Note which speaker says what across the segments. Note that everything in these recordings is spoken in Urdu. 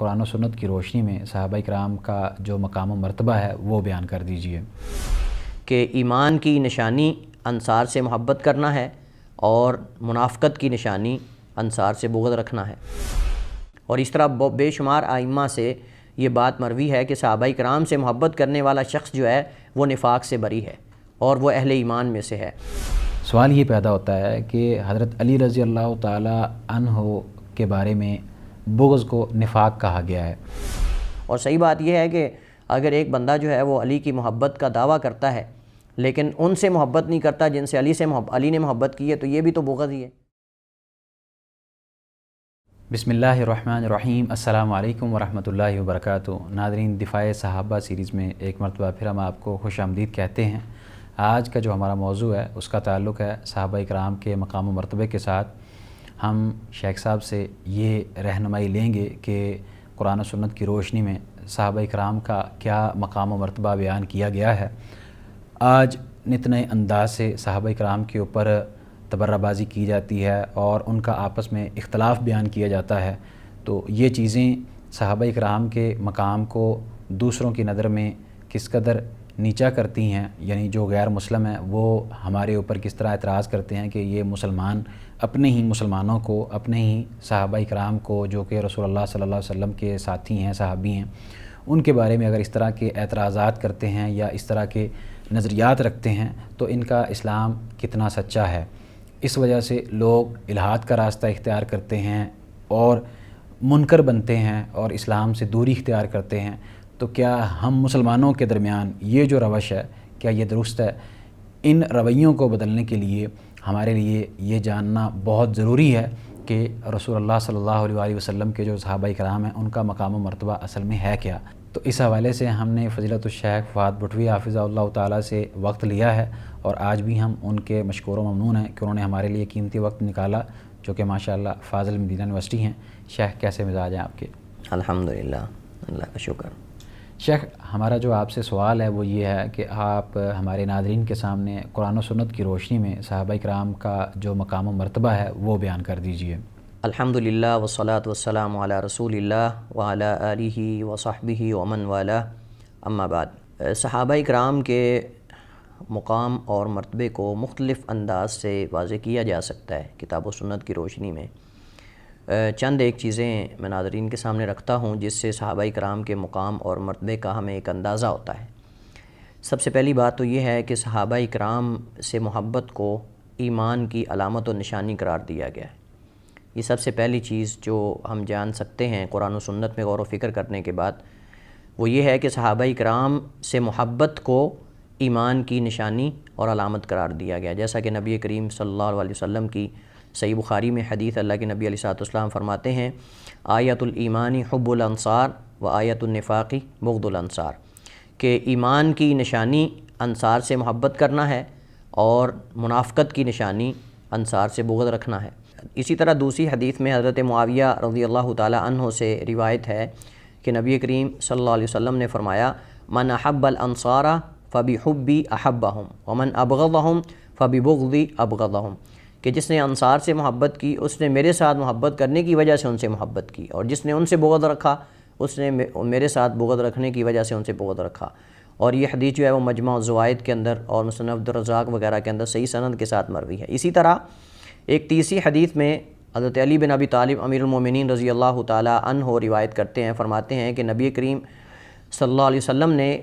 Speaker 1: قرآن و سنت کی روشنی میں صحابہ کرام کا جو مقام و مرتبہ ہے وہ بیان کر دیجئے۔
Speaker 2: کہ ایمان کی نشانی انصار سے محبت کرنا ہے اور منافقت کی نشانی انصار سے بغض رکھنا ہے۔ اور اس طرح بے شمار ائمہ سے یہ بات مروی ہے کہ صحابہ کرام سے محبت کرنے والا شخص جو ہے وہ نفاق سے بری ہے اور وہ اہل ایمان میں سے ہے۔
Speaker 1: سوال یہ پیدا ہوتا ہے کہ حضرت علی رضی اللہ تعالی عنہ کے بارے میں بغض کو نفاق کہا گیا ہے،
Speaker 2: اور صحیح بات یہ ہے کہ اگر ایک بندہ جو ہے وہ علی کی محبت کا دعویٰ کرتا ہے لیکن ان سے محبت نہیں کرتا جن سے علی نے محبت کی ہے، تو یہ بھی تو بغض ہی ہے۔
Speaker 1: بسم اللہ الرحمن الرحیم۔ السلام علیکم ورحمۃ اللہ وبرکاتہ۔ ناظرین، دفاع صحابہ سیریز میں ایک مرتبہ پھر ہم آپ کو خوش آمدید کہتے ہیں۔ آج کا جو ہمارا موضوع ہے اس کا تعلق ہے صحابہ کرام کے مقام و مرتبے کے ساتھ۔ ہم شیخ صاحب سے یہ رہنمائی لیں گے کہ قرآن و سنت کی روشنی میں صحابہ کرام کا کیا مقام و مرتبہ بیان کیا گیا ہے۔ آج نت نئے انداز سے صحابہ کرام کے اوپر تبرہ بازی کی جاتی ہے اور ان کا آپس میں اختلاف بیان کیا جاتا ہے، تو یہ چیزیں صحابہ کرام کے مقام کو دوسروں کی نظر میں کس قدر نیچا کرتی ہیں، یعنی جو غیر مسلم ہیں وہ ہمارے اوپر کس طرح اعتراض کرتے ہیں کہ یہ مسلمان اپنے ہی مسلمانوں کو، اپنے ہی صحابہ کرام کو جو کہ رسول اللہ صلی اللہ علیہ وسلم کے ساتھی ہیں، صحابی ہیں، ان کے بارے میں اگر اس طرح کے اعتراضات کرتے ہیں یا اس طرح کے نظریات رکھتے ہیں تو ان کا اسلام کتنا سچا ہے۔ اس وجہ سے لوگ الحاد کا راستہ اختیار کرتے ہیں اور منکر بنتے ہیں اور اسلام سے دوری اختیار کرتے ہیں۔ تو کیا ہم مسلمانوں کے درمیان یہ جو روش ہے کیا یہ درست ہے؟ ان رویوں کو بدلنے کے لیے ہمارے لیے یہ جاننا بہت ضروری ہے کہ رسول اللہ صلی اللہ علیہ وسلم کے جو صحابہ کرام ہیں ان کا مقام و مرتبہ اصل میں ہے کیا۔ تو اس حوالے سے ہم نے فضیلت الشیخ فہد بٹوی حافظہ اللہ تعالیٰ سے وقت لیا ہے اور آج بھی ہم ان کے مشکور و ممنون ہیں کہ انہوں نے ہمارے لیے قیمتی وقت نکالا، جو کہ ماشاءاللہ فاضل مدینہ یونیورسٹی ہیں۔ شیخ، کیسے مزاج ہیں آپ کے؟
Speaker 2: الحمدللہ، اللہ کا شکر۔
Speaker 1: شیخ، ہمارا جو آپ سے سوال ہے وہ یہ ہے کہ آپ ہمارے ناظرین کے سامنے قرآن و سنت کی روشنی میں صحابہ کرام کا جو مقام و مرتبہ ہے وہ بیان کر دیجئے۔
Speaker 2: الحمدللہ والصلاة والسلام علی رسول اللہ وعلی آلہ وصحبہ ومن والہ، اما بعد۔ صحابہ کرام کے مقام اور مرتبے کو مختلف انداز سے واضح کیا جا سکتا ہے کتاب و سنت کی روشنی میں۔ چند ایک چیزیں میں ناظرین کے سامنے رکھتا ہوں جس سے صحابہ کرام کے مقام اور مرتبے کا ہمیں ایک اندازہ ہوتا ہے۔ سب سے پہلی بات تو یہ ہے کہ صحابہ کرام سے محبت کو ایمان کی علامت و نشانی قرار دیا گیا ہے۔ یہ سب سے پہلی چیز جو ہم جان سکتے ہیں قرآن و سنت میں غور و فکر کرنے کے بعد، وہ یہ ہے کہ صحابہ کرام سے محبت کو ایمان کی نشانی اور علامت قرار دیا گیا، جیسا کہ نبی کریم صلی اللہ علیہ وسلم کی صحیح بخاری میں حدیث اللہ کے نبی علیہ السلام فرماتے ہیں، آیت الایمان حب الانصار و آیت النفاق بغض الانصار، کہ ایمان کی نشانی انصار سے محبت کرنا ہے اور منافقت کی نشانی انصار سے بغض رکھنا ہے۔ اسی طرح دوسری حدیث میں حضرت معاویہ رضی اللہ تعالی عنہ سے روایت ہے کہ نبی کریم صلی اللہ علیہ وسلم نے فرمایا، من احب الانصار فبحبی احبہم ومن ابغضہم فببغضی ابغضہم، کہ جس نے انصار سے محبت کی اس نے میرے ساتھ محبت کرنے کی وجہ سے ان سے محبت کی، اور جس نے ان سے بغض رکھا اس نے میرے ساتھ بغض رکھنے کی وجہ سے ان سے بغض رکھا۔ اور یہ حدیث جو ہے وہ مجمع الزوائد کے اندر اور مصنف عبدالرزاق وغیرہ کے اندر صحیح سند کے ساتھ مروی ہے۔ اسی طرح ایک تیسری حدیث میں حضرت علی بن ابی طالب امیر المومنین رضی اللہ تعالی عنہ روایت کرتے ہیں، فرماتے ہیں کہ نبی کریم صلی اللہ علیہ وسلم نے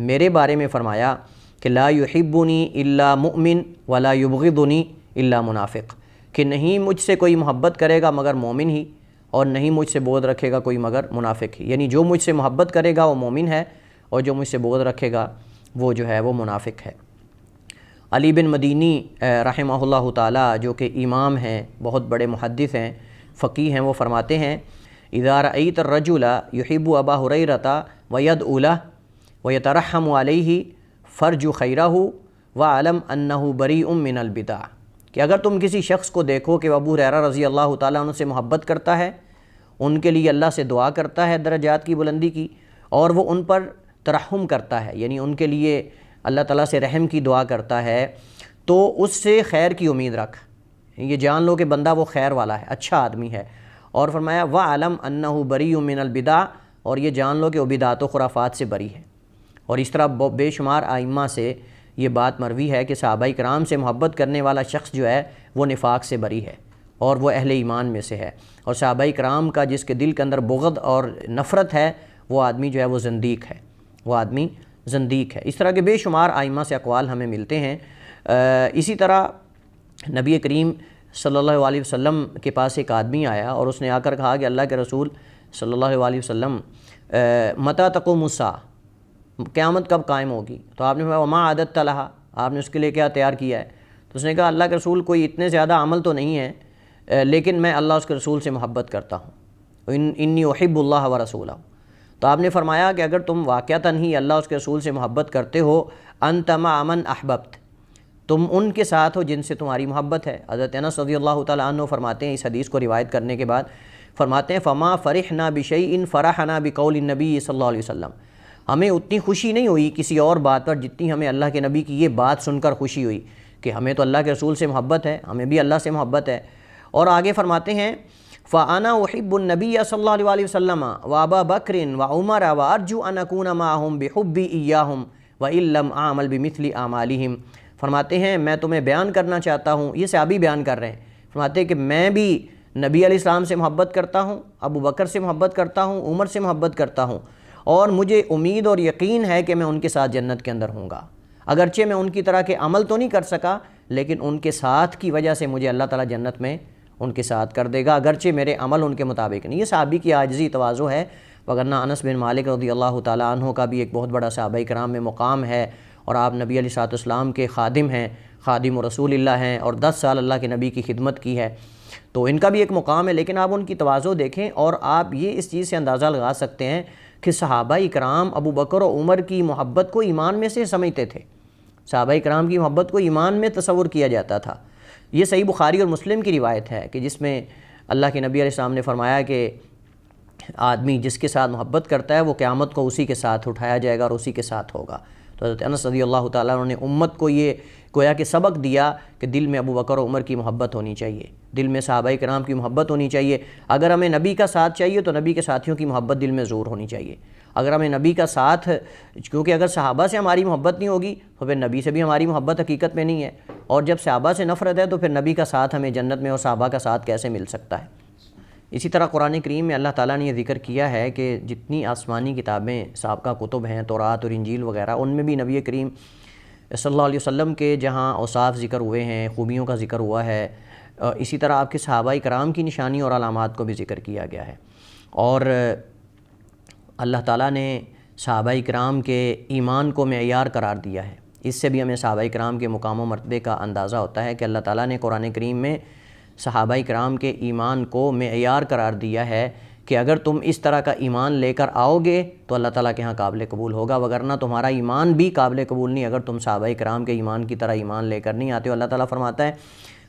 Speaker 2: میرے بارے میں فرمایا کہ لا یحبنی الا مؤمن ولا یبغضنی الا منافق، کہ نہیں مجھ سے کوئی محبت کرے گا مگر مومن ہی، اور نہیں مجھ سے بغض رکھے گا کوئی مگر منافق ہی، یعنی جو مجھ سے محبت کرے گا وہ مومن ہے اور جو مجھ سے بغض رکھے گا وہ جو ہے وہ منافق ہے۔ علی بن مدینی رحمہ اللہ تعالی جو کہ امام ہیں، بہت بڑے محدث ہیں، فقیہ ہیں، وہ فرماتے ہیں، اذا رأیت الرجل یحب ابا ہریرۃ ویدعو لہ ویترحم علیہ فرج خیرہ وعلم انہ بریء من البدع، کہ اگر تم کسی شخص کو دیکھو کہ ابو ہریرہ رضی اللہ تعالیٰ عنہ سے محبت کرتا ہے، ان کے لیے اللہ سے دعا کرتا ہے درجات کی بلندی کی، اور وہ ان پر ترحم کرتا ہے، یعنی ان کے لیے اللہ تعالیٰ سے رحم کی دعا کرتا ہے، تو اس سے خیر کی امید رکھ، یہ جان لو کہ بندہ وہ خیر والا ہے، اچھا آدمی ہے۔ اور فرمایا وَعَلَمْ أَنَّهُ بَرِيٌّ مِّنَ الْبِدَعِ، اور یہ جان لو کہ وہ بدعات و خرافات سے بری ہے۔ اور اس طرح بے شمار ائمہ سے یہ بات مروی ہے کہ صحابہ کرام سے محبت کرنے والا شخص جو ہے وہ نفاق سے بری ہے اور وہ اہل ایمان میں سے ہے، اور صحابہ کرام کا جس کے دل کے اندر بغض اور نفرت ہے وہ آدمی جو ہے وہ زندیق ہے، وہ آدمی زندیق ہے۔ اس طرح کے بے شمار ائمہ سے اقوال ہمیں ملتے ہیں۔ اسی طرح نبی کریم صلی اللہ علیہ وسلم کے پاس ایک آدمی آیا اور اس نے آ کر کہا کہ اللہ کے رسول صلی اللہ علیہ وسلم متی تقوم الساعہ، قیامت کب قائم ہوگی؟ تو آپ نے فرمایا وما عددت لہا، آپ نے اس کے لیے کیا تیار کیا ہے؟ تو اس نے کہا اللہ کے رسول کوئی اتنے زیادہ عمل تو نہیں ہے، لیکن میں اللہ اس کے رسول سے محبت کرتا ہوں، انی احب اللہ و رسولہ۔ تو آپ نے فرمایا کہ اگر تم واقعتاً ہی اللہ اس کے رسول سے محبت کرتے ہو، انت مع من احببت، تم ان کے ساتھ ہو جن سے تمہاری محبت ہے۔ حضرت انس رضی اللہ تعالیٰ عنہ فرماتے ہیں اس حدیث کو روایت کرنے کے بعد، فرماتے ہیں فما فرحنا بشیء فرحنا بقول النبی صلی اللہ علیہ وسلم، ہمیں اتنی خوشی نہیں ہوئی کسی اور بات پر جتنی ہمیں اللہ کے نبی کی یہ بات سن کر خوشی ہوئی کہ ہمیں تو اللہ کے رسول سے محبت ہے، ہمیں بھی اللہ سے محبت ہے۔ اور آگے فرماتے ہیں فَأَنَا أُحِبُّ النَّبِيَّ صلی اللہ علیہ وسلم وَأَبَا بَكْرٍ وَعُمَرَ وَأَرْجُو أَنْ أَكُونَ مَعَهُمْ بِحُبِّي إِيَّاهُمْ وَإِن لَّمْ أَعْمَلْ بِمِثْلِ أَعْمَالِهِمْ۔ فرماتے ہیں میں تمہیں بیان کرنا چاہتا ہوں، یہ صحابی بیان کر رہے ہیں، فرماتے ہیں کہ میں بھی نبی علیہ السلام سے محبت کرتا ہوں، ابو بکر سے محبت کرتا ہوں، عمر سے محبت کرتا ہوں، اور مجھے امید اور یقین ہے کہ میں ان کے ساتھ جنت کے اندر ہوں گا، اگرچہ میں ان کی طرح کے عمل تو نہیں کر سکا، لیکن ان کے ساتھ کی وجہ سے مجھے اللہ تعالیٰ جنت میں ان کے ساتھ کر دے گا، اگرچہ میرے عمل ان کے مطابق نہیں۔ یہ صحابی کی عاجزی تواضع ہے، وگرنہ انس بن مالک رضی اللہ تعالیٰ عنہ کا بھی ایک بہت بڑا صحابہ کرام میں مقام ہے، اور آپ نبی علیہ السلام کے خادم ہیں، خادم رسول اللہ ہیں، اور 10 سال اللہ کے نبی کی خدمت کی ہے، تو ان کا بھی ایک مقام ہے۔ لیکن آپ ان کی تواضع دیکھیں اور آپ یہ اس چیز سے اندازہ لگا سکتے ہیں کہ صحابہ کرام ابو بکر و عمر کی محبت کو ایمان میں سے سمجھتے تھے، صحابہ کرام کی محبت کو ایمان میں تصور کیا جاتا تھا۔ یہ صحیح بخاری اور مسلم کی روایت ہے کہ جس میں اللہ کے نبی علیہ السلام نے فرمایا کہ آدمی جس کے ساتھ محبت کرتا ہے وہ قیامت کو اسی کے ساتھ اٹھایا جائے گا اور اسی کے ساتھ ہوگا۔ تو حضرت انس رضی اللہ تعالیٰ عنہ نے امت کو یہ گویا کہ سبق دیا کہ دل میں ابو بکر و عمر کی محبت ہونی چاہیے، دل میں صحابہ کرام کی محبت ہونی چاہیے۔ اگر ہمیں نبی کا ساتھ چاہیے تو نبی کے ساتھیوں کی محبت دل میں ضرور ہونی چاہیے۔ اگر ہمیں نبی کا ساتھ، کیونکہ اگر صحابہ سے ہماری محبت نہیں ہوگی تو پھر نبی سے بھی ہماری محبت حقیقت میں نہیں ہے، اور جب صحابہ سے نفرت ہے تو پھر نبی کا ساتھ ہمیں جنت میں اور صحابہ کا ساتھ کیسے مل سکتا ہے؟ اسی طرح قرآن کریم میں اللہ تعالیٰ نے یہ ذکر کیا ہے کہ جتنی آسمانی کتابیں سابقہ کتب ہیں، تورات اور انجیل وغیرہ، ان میں بھی نبی کریم صلی اللہ علیہ وسلم کے جہاں اوصاف ذکر ہوئے ہیں، خوبیوں کا ذکر ہوا ہے، اسی طرح آپ کے صحابہ کرام کی نشانی اور علامات کو بھی ذکر کیا گیا ہے۔ اور اللہ تعالیٰ نے صحابہ کرام کے ایمان کو معیار قرار دیا ہے۔ اس سے بھی ہمیں صحابہ کرام کے مقام و مرتبے کا اندازہ ہوتا ہے کہ اللہ تعالیٰ نے قرآن کریم میں صحابہ کرام کے ایمان کو معیار قرار دیا ہے کہ اگر تم اس طرح کا ایمان لے کر آؤ گے تو اللہ تعالیٰ کے ہاں قابل قبول ہوگا، وگرنہ تمہارا ایمان بھی قابل قبول نہیں اگر تم صحابہ کرام کے ایمان کی طرح ایمان لے کر نہیں آتے ہو۔ اللہ تعالیٰ فرماتا ہے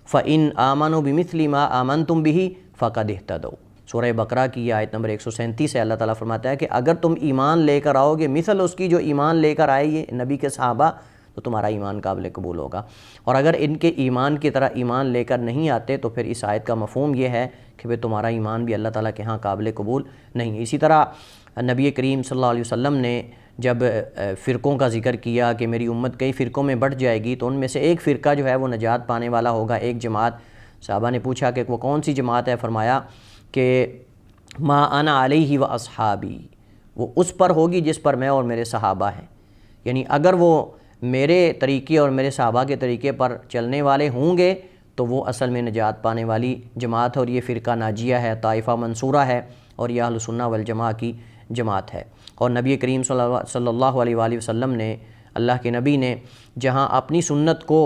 Speaker 2: فَإِنْ آمَنُوا بِمِثْلِ مَا آمَنْتُمْ بِهِ فَقَدِ اهْتَدَوْا۔ سورہ بقرہ کی یہ آیت نمبر 137 ہے۔ اللہ تعالیٰ فرماتا ہے کہ اگر تم ایمان لے کر آؤ گے مثل اس کی جو ایمان لے کر آئے یہ نبی کے صحابہ، تو تمہارا ایمان قابل قبول ہوگا، اور اگر ان کے ایمان کی طرح ایمان لے کر نہیں آتے تو پھر اس آیت کا مفہوم یہ ہے کہ پھر تمہارا ایمان بھی اللہ تعالیٰ کے ہاں قابل قبول نہیں ہے۔ اسی طرح نبی کریم صلی اللہ علیہ وسلم نے جب فرقوں کا ذکر کیا کہ میری امت کئی فرقوں میں بٹ جائے گی، تو ان میں سے ایک فرقہ جو ہے وہ نجات پانے والا ہوگا، ایک جماعت۔ صحابہ نے پوچھا کہ وہ کون سی جماعت ہے؟ فرمایا کہ ما انا علیہ و اصحابی، وہ اس پر ہوگی جس پر میں اور میرے صحابہ ہیں، یعنی اگر وہ میرے طریقے اور میرے صحابہ کے طریقے پر چلنے والے ہوں گے تو وہ اصل میں نجات پانے والی جماعت ہے، اور یہ فرقہ ناجیہ ہے، طائفہ منصورہ ہے، اور یہ اہل سنہ والجماعہ کی جماعت ہے۔ اور نبی کریم صلی اللہ علیہ وآلہ وسلم نے، اللہ کے نبی نے جہاں اپنی سنت کو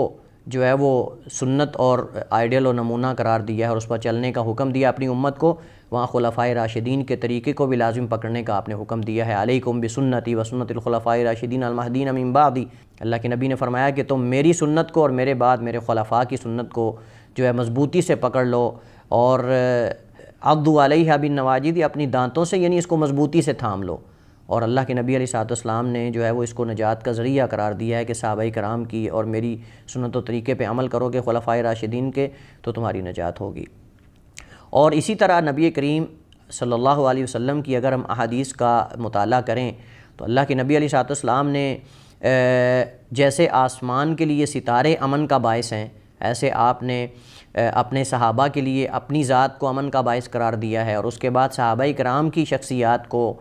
Speaker 2: جو ہے وہ سنت اور آئیڈیل و نمونہ قرار دیا ہے اور اس پر چلنے کا حکم دیا اپنی امت کو، وہاں خلفائے راشدین کے طریقے کو بھی لازم پکڑنے کا آپ نے حکم دیا ہے۔ علیکم بسنتی و سنت الخلفاء راشدین المہدین من بعدی، اللہ کے نبی نے فرمایا کہ تم میری سنت کو اور میرے بعد میرے خلفاء کی سنت کو جو ہے مضبوطی سے پکڑ لو، اور عضوا علیہا بالنواجذ، اپنی دانتوں سے یعنی اس کو مضبوطی سے تھام لو۔ اور اللہ کے نبی علیہ السلام نے جو ہے وہ اس کو نجات کا ذریعہ قرار دیا ہے کہ صحابہ کرام کی اور میری سنت و طریقے پہ عمل کرو گے، خلفائے راشدین کے، تو تمہاری نجات ہوگی۔ اور اسی طرح نبی کریم صلی اللہ علیہ وسلم کی اگر ہم احادیث کا مطالعہ کریں تو اللہ کے نبی علیہ السلام نے جیسے آسمان کے لیے ستارے امن کا باعث ہیں، ایسے آپ نے اپنے صحابہ کے لیے اپنی ذات کو امن کا باعث قرار دیا ہے، اور اس کے بعد صحابہ کرام کی شخصیات کو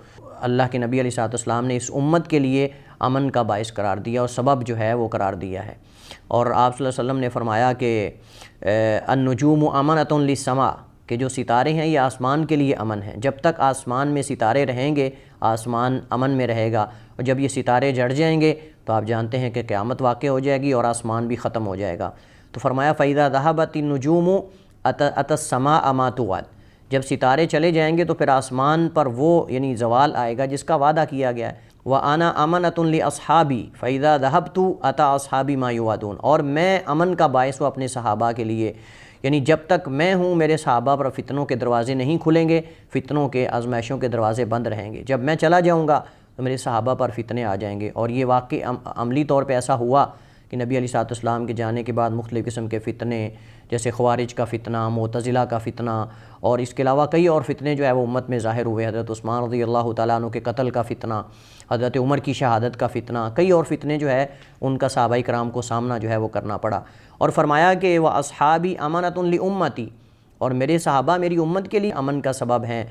Speaker 2: اللہ کے نبی علیہ السلام نے اس امت کے لیے امن کا باعث قرار دیا اور سبب جو ہے وہ قرار دیا ہے۔ اور آپ صلی اللہ علیہ وسلم نے فرمایا کہ النجوم امنۃ للسماء، کہ جو ستارے ہیں یہ آسمان کے لیے امن ہیں، جب تک آسمان میں ستارے رہیں گے آسمان امن میں رہے گا، اور جب یہ ستارے جڑ جائیں گے تو آپ جانتے ہیں کہ قیامت واقع ہو جائے گی اور آسمان بھی ختم ہو جائے گا۔ تو فرمایا فَإِذَا ذَهَبَتِ النُّجُومُ أَتَتِ السَّمَاءَ مَا تُوعَدُ، جب ستارے چلے جائیں گے تو پھر آسمان پر وہ یعنی زوال آئے گا جس کا وعدہ کیا گیا ہے۔ وَأَنَا أَمَنَةٌ لِأَصْحَابِي فَإِذَا ذَهَبْتُ أَتَى أَصْحَابِي مَا يُوعَدُونَ، اور میں امن کا باعث ہوں اپنے صحابہ کے لیے، یعنی جب تک میں ہوں میرے صحابہ پر فتنوں کے دروازے نہیں کھلیں گے، فتنوں کے آزمائشوں کے دروازے بند رہیں گے۔ جب میں چلا جاؤں گا تو میرے صحابہ پر فتنے آ جائیں گے، اور یہ واقعی عملی طور پہ ایسا ہوا کہ نبی علیہ السلام کے جانے کے بعد مختلف قسم کے فتنے، جیسے خوارج کا فتنہ، معتزلہ کا فتنہ، اور اس کے علاوہ کئی اور فتنے جو ہے وہ امت میں ظاہر ہوئے۔ حضرت عثمان رضی اللہ تعالیٰ عنہ کے قتل کا فتنہ، حضرت عمر کی شہادت کا فتنہ، کئی اور فتنے جو ہے ان کا صحابہ کرام کو سامنا جو ہے وہ کرنا پڑا۔ اور فرمایا کہ وَأَصْحَابِي أَمَنَةٌ لِأُمَّتِي، اور میرے صحابہ میری امت کے لیے امن کا سبب ہیں۔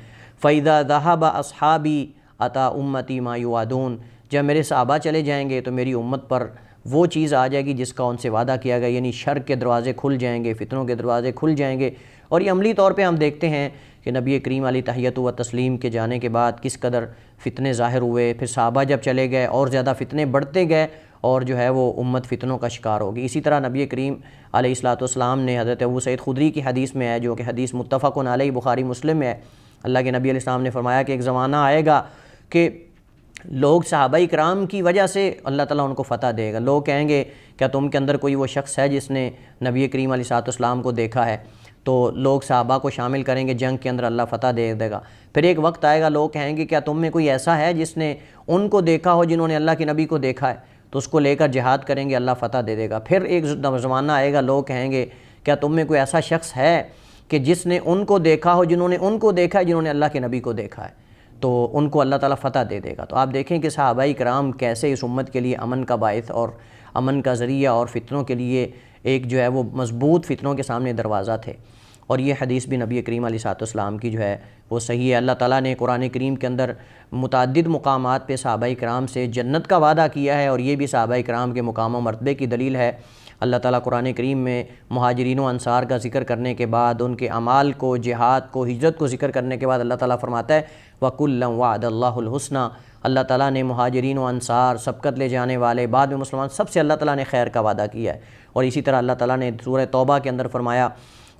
Speaker 2: فَإِذَا ذَهَبَ أَصْحَابِي أَتَى أُمَّتِي مَا يُوعَدُونَ، جب میرے صحابہ چلے جائیں گے تو میری امت پر وہ چیز آ جائے گی جس کا ان سے وعدہ کیا گیا، یعنی شر کے دروازے کھل جائیں گے، فتنوں کے دروازے کھل جائیں گے۔ اور یہ عملی طور پہ ہم دیکھتے ہیں کہ نبی کریم علیہ تحیۃ و تسلیم کے جانے کے بعد کس قدر فتنے ظاہر ہوئے، پھر صحابہ جب چلے گئے اور زیادہ فتنے بڑھتے گئے، اور جو ہے وہ امت فتنوں کا شکار ہوگی۔ اسی طرح نبی کریم علیہ السلام نے حضرت ابو سعید خدری کی حدیث میں ہے، جو کہ حدیث متفق علیہ بخاری مسلم میں ہے، اللہ کے نبی علیہ السلام نے فرمایا کہ ایک زمانہ آئے گا کہ لوگ صحابہ کرام کی وجہ سے اللہ تعالیٰ ان کو فتح دے گا۔ لوگ کہیں گے کیا تم کے اندر کوئی وہ شخص ہے جس نے نبی کریم علیہ السلام کو دیکھا ہے؟ تو لوگ صحابہ کو شامل کریں گے، جنگ کے اندر اللہ فتح دے دے گا۔ پھر ایک وقت آئے گا لوگ کہیں گے کیا تم میں کوئی ایسا ہے جس نے ان کو دیکھا ہو جنہوں نے اللہ کے نبی کو دیکھا ہے؟ تو اس کو لے کر جہاد کریں گے، اللہ فتح دے دے گا۔ پھر ایک زمانہ آئے گا لوگ کہیں گے کیا تم میں کوئی ایسا شخص ہے کہ جس نے ان کو دیکھا ہو جنہوں نے ان کو دیکھا ہے، جنہوں نے اللہ کے نبی کو دیکھا ہے، تو ان کو اللہ تعالیٰ فتح دے دے گا۔ تو آپ دیکھیں کہ صحابہ کرام کیسے اس امت کے لیے امن کا باعث اور امن کا ذریعہ اور فتنوں کے لیے ایک جو ہے وہ مضبوط فتنوں کے سامنے دروازہ تھے۔ اور یہ حدیث بھی نبی کریم علیہ السلام کی جو ہے وہ صحیح ہے۔ اللہ تعالیٰ نے قرآن کریم کے اندر متعدد مقامات پہ صحابہ کرام سے جنت کا وعدہ کیا ہے، اور یہ بھی صحابہ کرام کے مقام و مرتبے کی دلیل ہے۔ اللہ تعالیٰ قرآن کریم میں مہاجرین و انصار کا ذکر کرنے کے بعد، ان کے اعمال کو، جہاد کو، ہجرت کو ذکر کرنے کے بعد اللہ تعالیٰ فرماتا ہے وَكُلًّا وَعَدَ اللَّهُ الْحُسْنَى، اللہ تعالیٰ نے مہاجرین و انصار، سبقت لے جانے والے، بعد میں مسلمان، سب سے اللہ تعالیٰ نے خیر کا وعدہ کیا ہے۔ اور اسی طرح اللہ تعالیٰ نے سورہ توبہ کے اندر فرمایا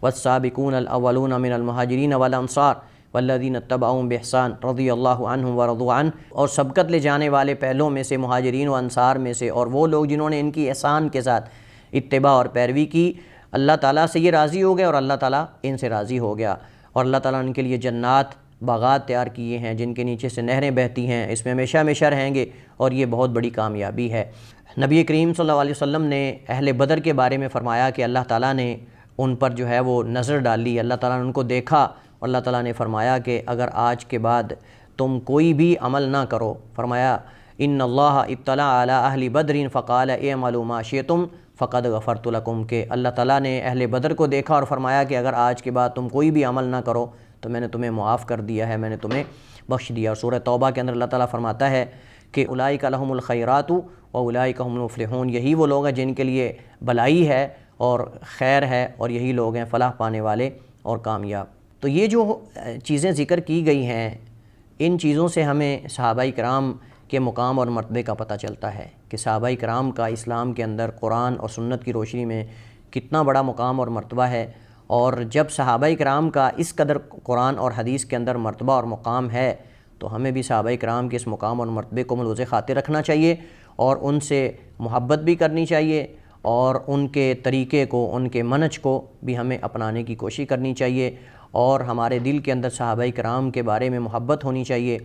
Speaker 2: وَالسَّابِقُونَ الْأَوَّلُونَ مِنَ الْمُهَاجِرِينَ وَالْأَنصَارِ وَالَّذِينَ اتَّبَعُوهُم بِإِحْسَانٍ رَضِيَ اللَّهُ عَنْهُمْ وَرَضُوا عَنْهُ، اور سبقت لے جانے والے پہلوں میں سے مہاجرین و انصار میں سے، اور وہ لوگ جنہوں نے ان کی احسان کے ساتھ اتباع اور پیروی کی، اللہ تعالیٰ سے یہ راضی ہو گئے اور اللہ تعالیٰ ان سے راضی ہو گیا۔ اور اللہ تعالیٰ نے ان کے لیے جنات، باغات تیار کیے ہیں جن کے نیچے سے نہریں بہتی ہیں، اس میں ہمیشہ ہمیشہ رہیں گے، اور یہ بہت بڑی کامیابی ہے۔ نبی کریم صلی اللہ علیہ وسلم نے اہل بدر کے بارے میں فرمایا کہ اللہ تعالیٰ نے ان پر جو ہے وہ نظر ڈالی، اللہ تعالیٰ نے ان کو دیکھا، اور اللہ تعالیٰ نے فرمایا کہ اگر آج کے بعد تم کوئی بھی عمل نہ کرو، فرمایا ان اللہ اطلع علی اہل بدر فقال اعملوا ما شئتم فقد غفرت لکم، کہ اللہ تعالیٰ نے اہل بدر کو دیکھا اور فرمایا کہ اگر آج کے بعد تم کوئی بھی عمل نہ کرو تو میں نے تمہیں معاف کر دیا ہے، میں نے تمہیں بخش دیا۔ اور سورہ توبہ کے اندر اللہ تعالیٰ فرماتا ہے کہ اولئک لہم الخیرات واولئک هم المفلحون، یہی وہ لوگ ہیں جن کے لیے بھلائی ہے اور خیر ہے، اور یہی لوگ ہیں فلاح پانے والے اور کامیاب۔ تو یہ جو چیزیں ذکر کی گئی ہیں، ان چیزوں سے ہمیں صحابہ کرام کے مقام اور مرتبے کا پتہ چلتا ہے کہ صحابہ کرام کا اسلام کے اندر قرآن اور سنت کی روشنی میں کتنا بڑا مقام اور مرتبہ ہے۔ اور جب صحابہ کرام کا اس قدر قرآن اور حدیث کے اندر مرتبہ اور مقام ہے تو ہمیں بھی صحابہ کرام کے اس مقام اور مرتبے کو ملحوظ خاطر رکھنا چاہیے، اور ان سے محبت بھی کرنی چاہیے، اور ان کے طریقے کو، ان کے منہج کو بھی ہمیں اپنانے کی کوشش کرنی چاہیے، اور ہمارے دل کے اندر صحابہ کرام کے بارے میں محبت ہونی چاہیے۔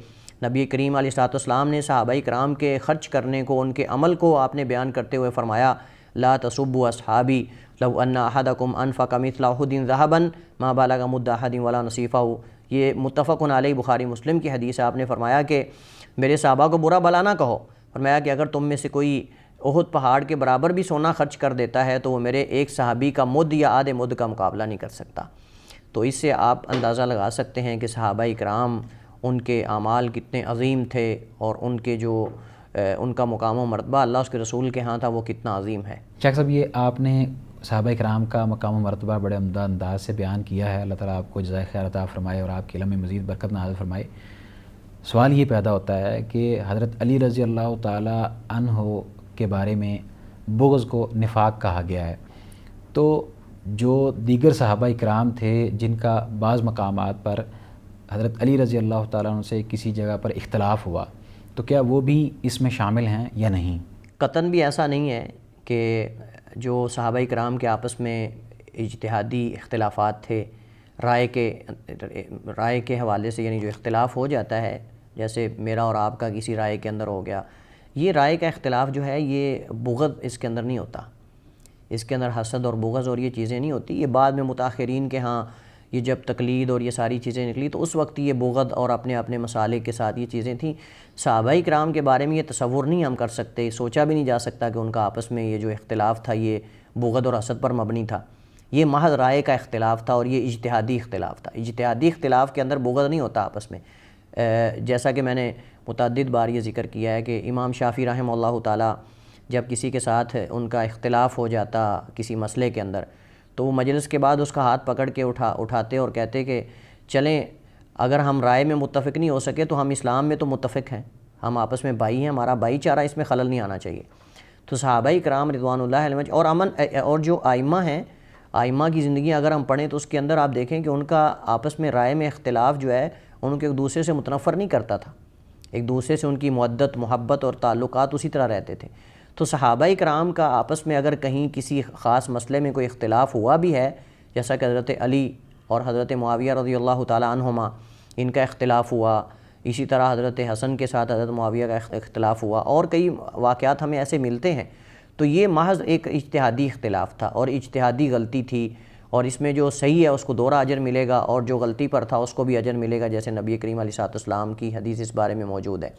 Speaker 2: نبی کریم علیہ السلام نے صحابہ کرام کے خرچ کرنے کو، ان کے عمل کو آپ نے بیان کرتے ہوئے فرمایا لا تسبوا اصحابی لو ان احدکم انفق مثل احد ذهبا ما بلغ مد احد ولا نصیفہ. یہ متفق علیہ بخاری مسلم کی حدیث ہے. آپ نے فرمایا کہ میرے صحابہ کو برا بھلا نہ کہو. فرمایا کہ اگر تم میں سے کوئی احد پہاڑ کے برابر بھی سونا خرچ کر دیتا ہے تو وہ میرے ایک صحابی کا مد یا آدھے مد کا مقابلہ نہیں کر سکتا. تو اس سے آپ اندازہ لگا سکتے ہیں کہ صحابہ کرام ان کے اعمال کتنے عظیم تھے اور ان کے جو ان کا مقام و مرتبہ اللہ اس کے رسول کے ہاں تھا وہ کتنا عظیم ہے.
Speaker 1: شیخ صاحب یہ آپ نے صحابہ کرام کا مقام و مرتبہ بڑے عمدہ انداز سے بیان کیا ہے. اللہ تعالیٰ آپ کو جزائے خیر عطا فرمائے اور آپ کے علم میں مزید برکت نازل فرمائے. سوال یہ پیدا ہوتا ہے کہ حضرت علی رضی اللہ تعالیٰ عنہ کے بارے میں بغض کو نفاق کہا گیا ہے. تو جو دیگر صحابہ کرام تھے جن کا بعض مقامات پر حضرت علی رضی اللہ تعالیٰ عنہ سے کسی جگہ پر اختلاف ہوا تو کیا وہ بھی اس میں شامل ہیں یا نہیں؟
Speaker 2: قطعاً بھی ایسا نہیں ہے کہ جو صحابہ کرام کے آپس میں اجتہادی اختلافات تھے رائے کے حوالے سے، یعنی جو اختلاف ہو جاتا ہے جیسے میرا اور آپ کا کسی رائے کے اندر ہو گیا، یہ رائے کا اختلاف جو ہے یہ بغض اس کے اندر نہیں ہوتا. اس کے اندر حسد اور بغض اور یہ چیزیں نہیں ہوتی. یہ بعد میں متاخرین کے ہاں یہ جب تقلید اور یہ ساری چیزیں نکلی تو اس وقت یہ بغض اور اپنے اپنے مصالح کے ساتھ یہ چیزیں تھیں. صحابہ کرام کے بارے میں یہ تصور نہیں ہم کر سکتے، سوچا بھی نہیں جا سکتا کہ ان کا آپس میں یہ جو اختلاف تھا یہ بغض اور حسد پر مبنی تھا. یہ محض رائے کا اختلاف تھا اور یہ اجتہادی اختلاف تھا. اجتہادی اختلاف کے اندر بغض نہیں ہوتا آپس میں. جیسا کہ میں نے متعدد بار یہ ذکر کیا ہے کہ امام شافعی رحمہ اللہ تعالیٰ جب کسی کے ساتھ ان کا اختلاف ہو جاتا کسی مسئلے کے اندر تو وہ مجلس کے بعد اس کا ہاتھ پکڑ کے اٹھاتے اور کہتے کہ چلیں اگر ہم رائے میں متفق نہیں ہو سکے تو ہم اسلام میں تو متفق ہیں، ہم آپس میں بھائی ہیں، ہمارا بھائی چارہ اس میں خلل نہیں آنا چاہیے. تو صحابہ کرام رضوان اللہ علیہم اور جو ائمہ ہیں، ائمہ کی زندگی اگر ہم پڑھیں تو اس کے اندر آپ دیکھیں کہ ان کا آپس میں رائے میں اختلاف جو ہے ان کو ایک دوسرے سے متنفر نہیں کرتا تھا. ایک دوسرے سے ان کی مودت محبت اور تعلقات اسی طرح رہتے تھے. تو صحابہ کرام کا آپس میں اگر کہیں کسی خاص مسئلے میں کوئی اختلاف ہوا بھی ہے، جیسا کہ حضرت علی اور حضرت معاویہ رضی اللہ تعالیٰ عنہما ان کا اختلاف ہوا، اسی طرح حضرت حسن کے ساتھ حضرت معاویہ کا اختلاف ہوا، اور کئی واقعات ہمیں ایسے ملتے ہیں. تو یہ محض ایک اجتہادی اختلاف تھا اور اجتہادی غلطی تھی، اور اس میں جو صحیح ہے اس کو دوہرا اجر ملے گا اور جو غلطی پر تھا اس کو بھی اجر ملے گا، جیسے نبی کریم علیہ الصلوۃ والسلام کی حدیث اس بارے میں موجود ہے.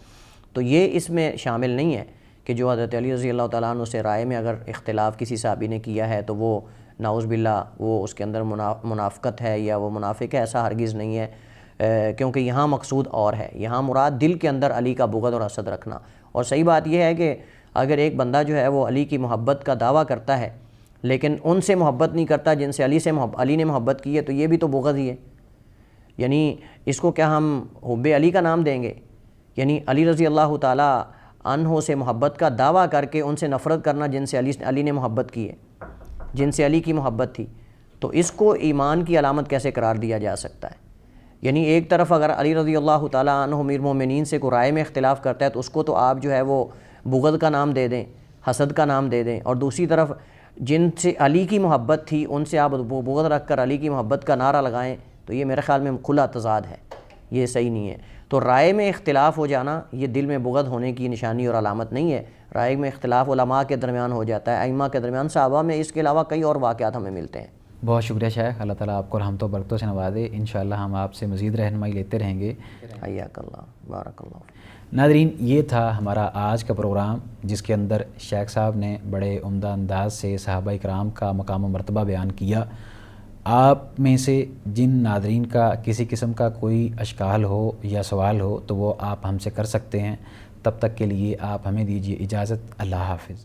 Speaker 2: تو یہ اس میں شامل نہیں ہے کہ جو حضرت علی رضی اللہ تعالیٰ عنہ سے رائے میں اگر اختلاف کسی صحابی نے کیا ہے تو وہ نعوذ باللہ وہ اس کے اندر منافقت ہے یا وہ منافق ہے. ایسا ہرگز نہیں ہے، کیونکہ یہاں مقصود اور ہے. یہاں مراد دل کے اندر علی کا بغض اور حسد رکھنا. اور صحیح بات یہ ہے کہ اگر ایک بندہ جو ہے وہ علی کی محبت کا دعویٰ کرتا ہے لیکن ان سے محبت نہیں کرتا جن سے علی نے محبت کی ہے، تو یہ بھی تو بغض ہی ہے. یعنی اس کو کیا ہم حب علی کا نام دیں گے؟ یعنی علی رضی اللہ تعالیٰ عنہ سے محبت کا دعویٰ کر کے ان سے نفرت کرنا جن سے علی نے محبت کی ہے، جن سے علی کی محبت تھی. تو اس کو ایمان کی علامت کیسے قرار دیا جا سکتا ہے؟ یعنی ایک طرف اگر علی رضی اللہ تعالیٰ عنہ امیر المومنین سے کوئی رائے میں اختلاف کرتا ہے تو اس کو تو آپ جو ہے وہ بغض کا نام دے دیں، حسد کا نام دے دیں، اور دوسری طرف جن سے علی کی محبت تھی ان سے آپ بغض رکھ کر علی کی محبت کا نعرہ لگائیں، تو یہ میرے خیال میں کھلا تضاد ہے، یہ صحیح نہیں ہے. تو رائے میں اختلاف ہو جانا یہ دل میں بغض ہونے کی نشانی اور علامت نہیں ہے. رائے میں اختلاف علماء کے درمیان ہو جاتا ہے، ائمہ کے درمیان، صحابہ میں، اس کے علاوہ کئی اور واقعات ہمیں ملتے ہیں.
Speaker 1: بہت شکریہ شیخ، اللہ تعالیٰ آپ کو رحمت و برکتوں سے نوازے. انشاءاللہ ہم آپ سے مزید رہنمائی لیتے رہیں گے.
Speaker 2: حیاک اللہ، بارک اللہ.
Speaker 1: ناظرین، یہ تھا ہمارا آج کا پروگرام جس کے اندر شیخ صاحب نے بڑے عمدہ انداز سے صحابہ کرام کا مقام و مرتبہ بیان کیا. آپ میں سے جن ناظرین کا کسی قسم کا کوئی اشکال ہو یا سوال ہو تو وہ آپ ہم سے کر سکتے ہیں. تب تک کے لیے آپ ہمیں دیجیے اجازت. اللہ حافظ.